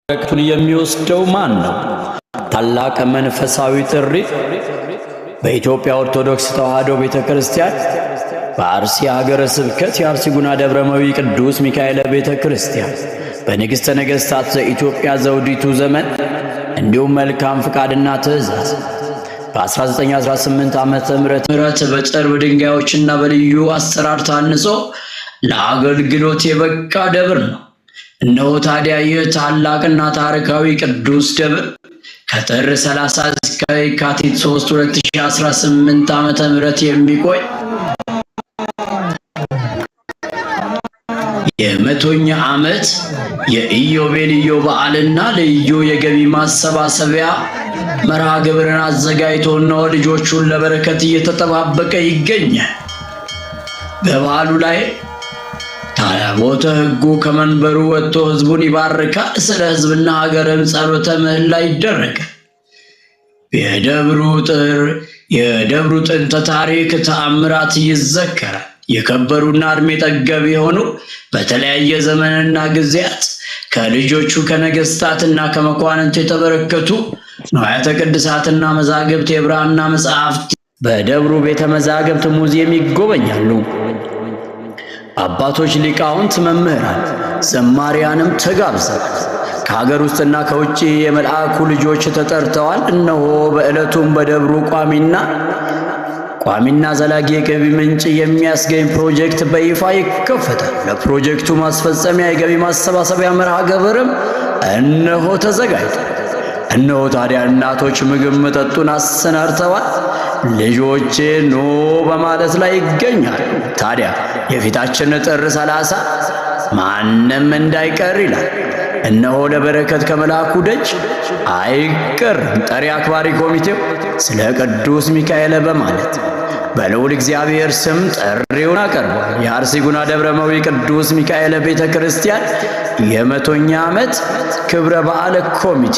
በረከቱን የሚወስደው ማን ነው? ታላቅ መንፈሳዊ ጥሪ በኢትዮጵያ ኦርቶዶክስ ተዋሕዶ ቤተክርስቲያን በአርሲ ሀገረ ስብከት የአርሲ ጉና ደብረመዊ ቅዱስ ሚካኤል ቤተክርስቲያን በንግሥተ ነገሥታት ዘኢትዮጵያ ዘውዲቱ ዘመን እንዲሁም መልካም ፍቃድና ትእዛዝ በ1918 ዓመተ ምህረት በጨርብ ድንጋዮችና በልዩ አሰራር ታንጾ ለአገልግሎት የበቃ ደብር ነው። እነሆ ታዲያ ይህ ታላቅና ታሪካዊ ቅዱስ ደብር ከጥር 30 እስከ የካቲት 3 2018 ዓመተ ምህረት የሚቆይ የመቶኛ ዓመት የኢዮቤልዩ በዓልና ልዩ የገቢ ማሰባሰቢያ መርሃ ግብርን አዘጋጅቶ ነው ልጆቹን ለበረከት እየተጠባበቀ ይገኛል። በበዓሉ ላይ ታቦተ ሕጉ ከመንበሩ ወጥቶ ሕዝቡን ይባርካል። ስለ ሕዝብና ሀገርም ጸሎተ ምህላ ይደረጋል። የደብሩ ጥንተ ታሪክ ተአምራት ይዘከራል። የከበሩና እድሜ ጠገብ የሆኑ በተለያየ ዘመንና ጊዜያት ከልጆቹ ከነገሥታትና ከመኳንንት የተበረከቱ ንዋያተ ቅድሳትና መዛግብት የብራና መጻሕፍት በደብሩ ቤተ መዛግብት ሙዚየም ይጎበኛሉ። አባቶች፣ ሊቃውንት፣ መምህራን፣ ዘማሪያንም ተጋብዘዋል። ከሀገር ውስጥና ከውጭ የመልአኩ ልጆች ተጠርተዋል። እነሆ በዕለቱም በደብሩ ቋሚና ዘላቂ የገቢ ምንጭ የሚያስገኝ ፕሮጀክት በይፋ ይከፈታል። ለፕሮጀክቱ ማስፈጸሚያ የገቢ ማሰባሰቢያ መርሃ ግብርም እነሆ ተዘጋጅቷል። እነሆ ታዲያ እናቶች ምግብ መጠጡን አሰናድተዋል። ልጆቼ ኑ በማለት ላይ ይገኛል። ታዲያ የፊታችን ጥር 30 ማንም እንዳይቀር ይላል። እነሆ ለበረከት ከመልአኩ ደጅ አይቀርም። ጠሪ አክባሪ ኮሚቴው ስለ ቅዱስ ሚካኤል በማለት በልዑል እግዚአብሔር ስም ጥሪውን አቀርቧል። የአርሲ ጉና ደብረመዊ ቅዱስ ሚካኤል ቤተክርስቲያን የ100ኛ ዓመት ክብረ በዓል ኮሚቴ